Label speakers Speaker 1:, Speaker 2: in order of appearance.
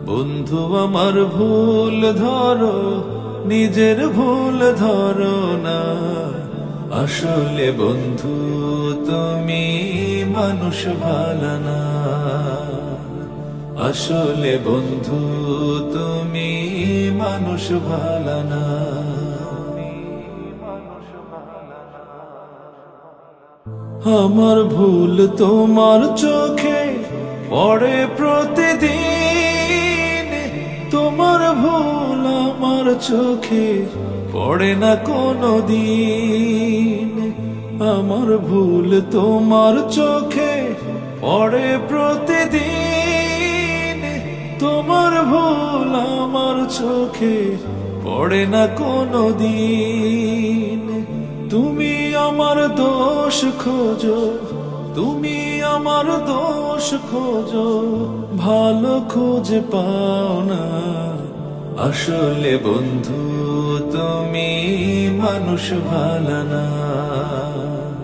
Speaker 1: বন্ধু আমার ভুল ধরো, নিজের ভুল ধরো না। আসলে বন্ধু তুমি মানুষ ভালো না। আসলে বন্ধু তুমি মানুষ ভালো না। আমার ভুল তোমার চোখে পড়ে প্রতিদিন, তোমার ভুল আমার চোখে পড়ে না কোনো দিন। আমার ভুল তোমার চোখে পড়ে প্রতিদিন, তোমার ভুল আমার চোখে পড়ে না কোনো দিন। তুমি আমার দোষ খোঁজো, তুমি আমার দোষ খোঁজো, ভালো খুঁজে পাও না। আসলে বন্ধু তুমি মানুষ ভালো না।